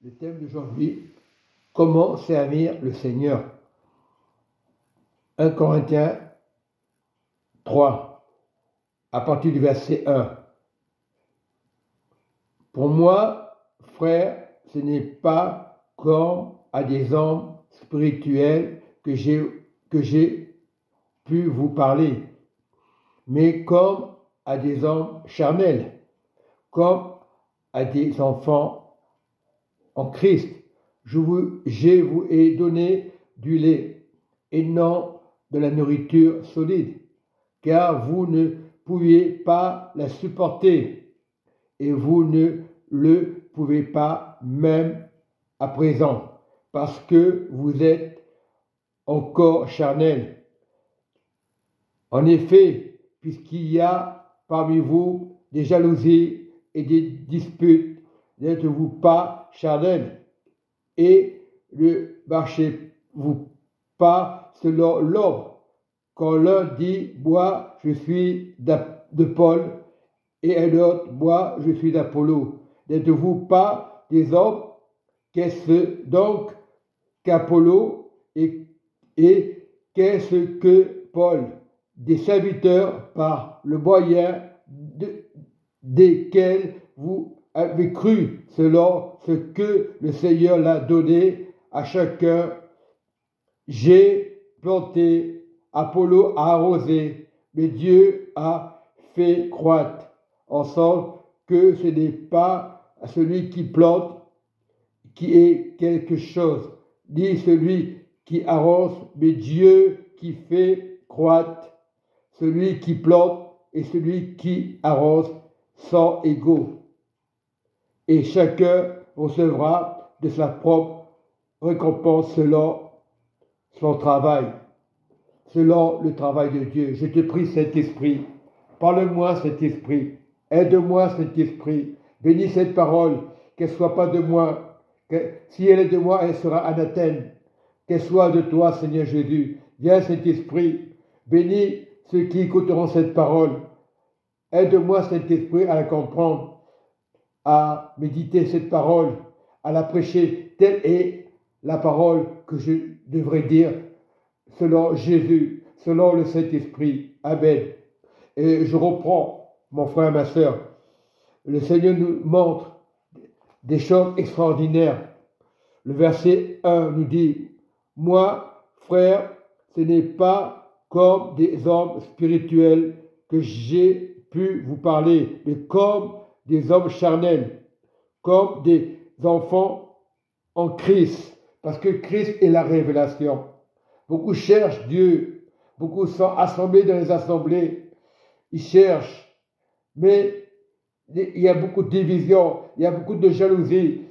Le thème d'aujourd'hui, comment servir le Seigneur. 1 Corinthiens 3, à partir du verset 1. Pour moi, frère, ce n'est pas comme à des hommes spirituels que j'ai pu vous parler, mais comme à des hommes charnels, comme à des enfants en Christ. Je vous ai donné du lait et non de la nourriture solide, car vous ne pouviez pas la supporter et vous ne le pouvez pas même à présent, parce que vous êtes encore charnel. En effet, puisqu'il y a parmi vous des jalousies et des disputes, n'êtes-vous pas charnel et ne marchez-vous pas selon l'ordre? Quand l'un dit « moi, je suis de Paul » et un autre « moi, je suis d'Apollo », n'êtes-vous pas des hommes? Qu'est-ce donc qu'Apollo et qu'est-ce que Paul? Des serviteurs par le moyen desquels vous avez cru, selon ce que le Seigneur l'a donné à chacun. J'ai planté, Apollo a arrosé, mais Dieu a fait croître, en sorte que ce n'est pas celui qui plante qui est quelque chose, ni celui qui arrose, mais Dieu qui fait croître. Celui qui plante et celui qui arrose sont égaux. Et chacun recevra de sa propre récompense selon son travail, selon le travail de Dieu. Je te prie, Saint-Esprit, parle-moi, Saint-Esprit, aide-moi, Saint-Esprit, bénis cette parole, qu'elle ne soit pas de moi, que si elle est de moi, elle sera anathème, qu'elle soit de toi, Seigneur Jésus. Viens, Saint-Esprit, bénis ceux qui écouteront cette parole. Aide-moi, Saint-Esprit, à la comprendre, à méditer cette parole, à la prêcher. Telle est la parole que je devrais dire selon Jésus, selon le Saint-Esprit. Amen. Et je reprends, mon frère, ma sœur. Le Seigneur nous montre des choses extraordinaires. Le verset 1 nous dit, « Moi, frère, ce n'est pas comme des hommes spirituels que j'ai pu vous parler, mais comme des hommes charnels, comme des enfants en Christ, parce que Christ est la révélation. Beaucoup cherchent Dieu, beaucoup sont assemblés dans les assemblées, ils cherchent, mais il y a beaucoup de divisions, il y a beaucoup de jalousie.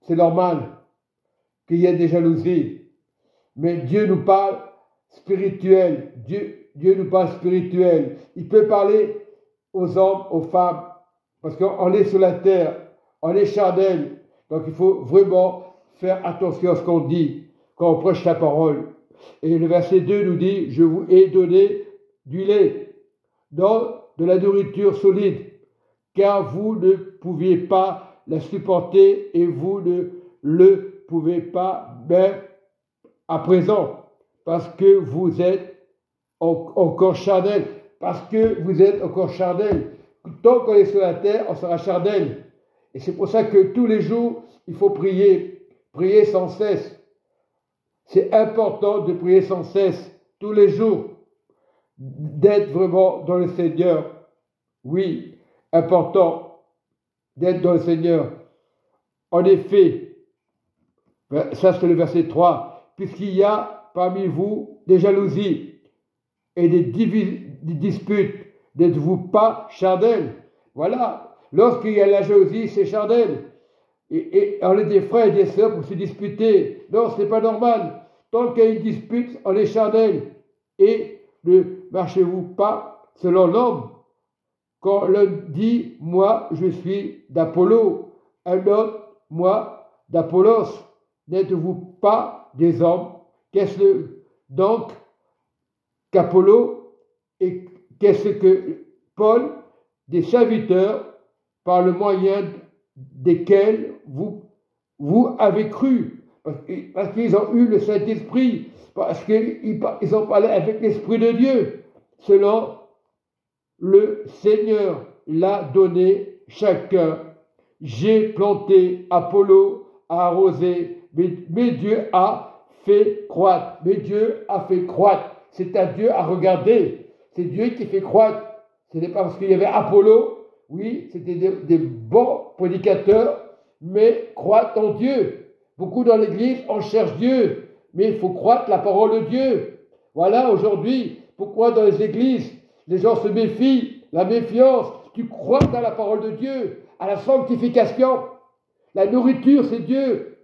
C'est normal qu'il y ait des jalousies, mais Dieu nous parle spirituel. Dieu nous parle spirituel. Il peut parler aux hommes, aux femmes, parce qu'on est sur la terre, on est charnel. Donc il faut vraiment faire attention à ce qu'on dit quand on prêche la parole. Et le verset 2 nous dit, « Je vous ai donné du lait, non de la nourriture solide, car vous ne pouviez pas la supporter et vous ne le pouvez pas même à présent. » Parce que vous êtes encore charnel. Parce que vous êtes encore charnel. Tant qu'on est sur la terre, on sera charnel. Et c'est pour ça que tous les jours, il faut prier. Prier sans cesse. C'est important de prier sans cesse, tous les jours. D'être vraiment dans le Seigneur. Oui, important d'être dans le Seigneur. En effet, ça c'est le verset 3. Puisqu'il y a parmi vous des jalousies et des disputes, n'êtes-vous pas charnel? Voilà, lorsqu'il y a la jalousie, c'est charnel. Et on est des frères et des sœurs pour se disputer. Non, ce n'est pas normal. Tant qu'il y a une dispute, on est charnel. Et ne marchez-vous pas selon l'homme? Quand l'un dit, moi, je suis d'Apollo, un autre, moi, d'Apollos, n'êtes-vous pas des hommes? Qu'est-ce donc qu'Apollo et qu'est-ce que Paul? Des serviteurs par le moyen desquels vous vous avez cru, parce qu'ils ont eu le Saint-Esprit, parce qu'ils ont parlé avec l'Esprit de Dieu, selon le Seigneur l'a donné chacun. J'ai planté, Apollo a arrosé, mais Dieu a fait croître. Mais Dieu a fait croître. C'est à Dieu à regarder. C'est Dieu qui fait croître. Ce n'est pas parce qu'il y avait Apollo. Oui, c'était des bons prédicateurs, mais croître en Dieu. Beaucoup dans l'Église, on cherche Dieu, mais il faut croître la parole de Dieu. Voilà, aujourd'hui, pourquoi dans les églises, les gens se méfient, la méfiance, tu crois dans la parole de Dieu, à la sanctification. La nourriture, c'est Dieu.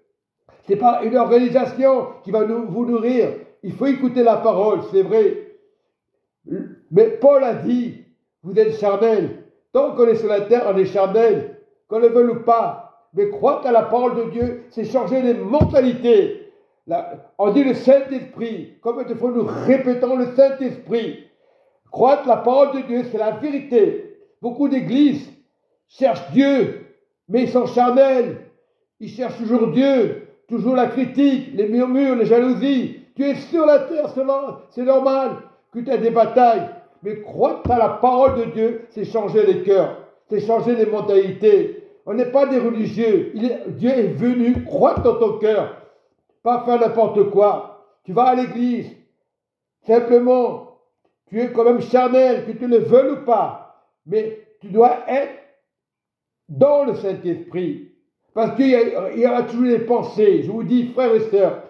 Ce n'est pas une organisation qui va vous nourrir. Il faut écouter la parole, c'est vrai. Mais Paul a dit, vous êtes charnels. Tant qu'on est sur la terre, on est charnel, qu'on le veuille ou pas. Mais croire à la parole de Dieu, c'est changer les mentalités. On dit le Saint-Esprit. Comme il faut nous répétons le Saint-Esprit. Croire la parole de Dieu, c'est la vérité. Beaucoup d'églises cherchent Dieu, mais ils sont charnels. Ils cherchent toujours Dieu, toujours la critique, les murmures, les jalousies. Tu es sur la terre, c'est normal que tu as des batailles. Mais croire à la parole de Dieu, c'est changer les cœurs, c'est changer les mentalités. On n'est pas des religieux. Dieu est venu, croire dans ton cœur. Pas faire n'importe quoi. Tu vas à l'église. Simplement, tu es quand même charnel, que tu le veuilles ou pas. Mais tu dois être dans le Saint-Esprit. Parce qu'il y aura toujours des pensées. Je vous dis, frères et sœurs,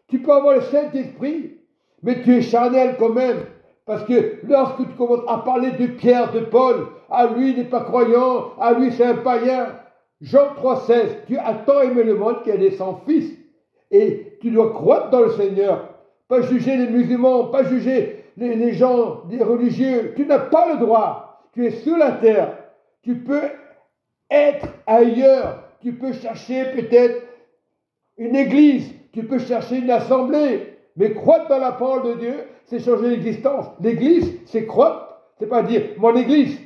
tu peux avoir le Saint-Esprit, mais tu es charnel quand même. Parce que lorsque tu commences à parler de Pierre, de Paul, à lui il n'est pas croyant, à lui c'est un païen. Jean 3,16, Dieu a tant aimé le monde qu'il a donné son Fils. Et tu dois croire dans le Seigneur. Pas juger les musulmans, pas juger les gens, les religieux. Tu n'as pas le droit. Tu es sur la terre. Tu peux être ailleurs. Tu peux chercher peut-être une église. Tu peux chercher une assemblée. Mais croire dans la parole de Dieu, c'est changer l'existence. L'église, c'est croire. C'est pas dire mon église.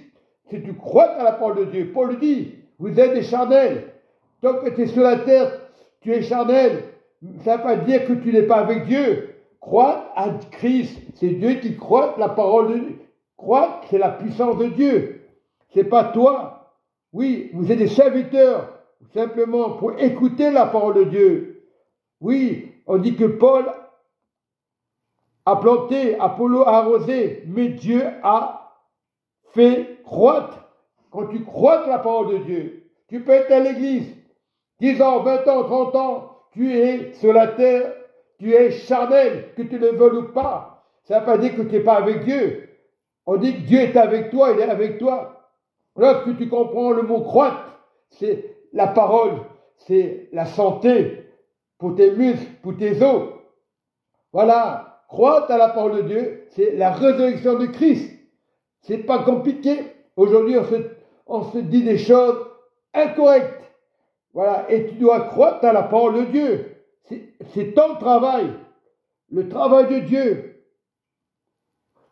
Si tu crois à la parole de Dieu, Paul le dit, vous êtes des charnels. Tant que tu es sur la terre, tu es charnel. Ça ne veut pas dire que tu n'es pas avec Dieu. Croire à Christ, c'est Dieu qui croit la parole de Dieu. Croire, c'est la puissance de Dieu. C'est pas toi. Oui, vous êtes des serviteurs, simplement pour écouter la parole de Dieu. Oui, on dit que Paul a planté, Apollo a arrosé, mais Dieu a fait croître. Quand tu crois la parole de Dieu, tu peux être à l'église, 10 ans, 20 ans, 30 ans, tu es sur la terre, tu es charnel, que tu le veuilles ou pas. Ça ne veut pas dire que tu n'es pas avec Dieu. On dit que Dieu est avec toi, il est avec toi. Lorsque tu comprends le mot croître, c'est la parole, c'est la santé pour tes muscles, pour tes os. Voilà, croître à la parole de Dieu, c'est la résurrection de Christ. C'est pas compliqué. Aujourd'hui, on se dit des choses incorrectes. Voilà, et tu dois croire à la parole de Dieu. C'est ton travail, le travail de Dieu.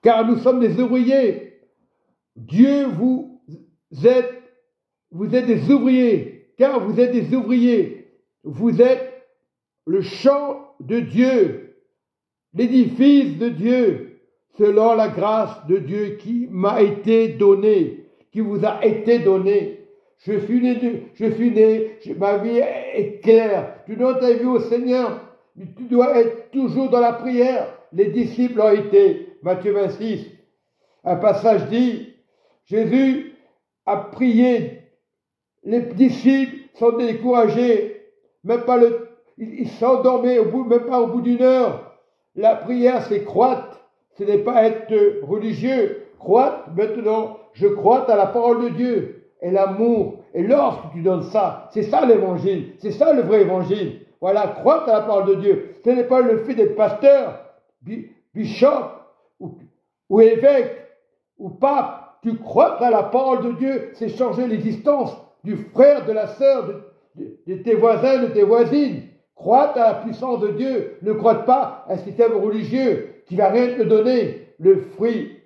Car nous sommes des ouvriers. Dieu, vous êtes des ouvriers. Car vous êtes des ouvriers. Vous êtes le champ de Dieu, l'édifice de Dieu, selon la grâce de Dieu qui m'a été donnée, qui vous a été donnée. Je suis né, ma vie est claire. Tu donnes ta vie au Seigneur, mais tu dois être toujours dans la prière. Les disciples ont été. Matthieu 26, un passage dit, Jésus a prié. Les disciples sont découragés. Ils s'endormaient même pas au bout d'une heure. La prière, c'est croître. Ce n'est pas être religieux. Croître, maintenant, je crois à la parole de Dieu. Et l'amour. Et lorsque tu donnes ça, c'est ça l'évangile. C'est ça le vrai évangile. Voilà, croire à la parole de Dieu. Ce n'est pas le fait d'être pasteur, bishop, ou évêque, ou pape. Tu crois à la parole de Dieu. C'est changer l'existence du frère, de la sœur, de tes voisins, de tes voisines. Crois à la puissance de Dieu. Ne crois pas à un système religieux qui va rien te donner. Le fruit.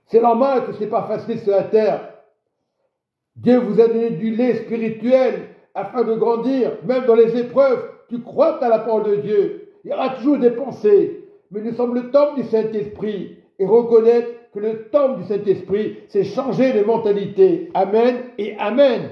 C'est normal que ce n'est pas facile sur la terre. Dieu vous a donné du lait spirituel, afin de grandir, même dans les épreuves. Tu crois à la parole de Dieu. Il y aura toujours des pensées. Mais nous sommes le temple du Saint-Esprit. Et reconnaître que le temple du Saint-Esprit, c'est changer les mentalités. Amen et Amen.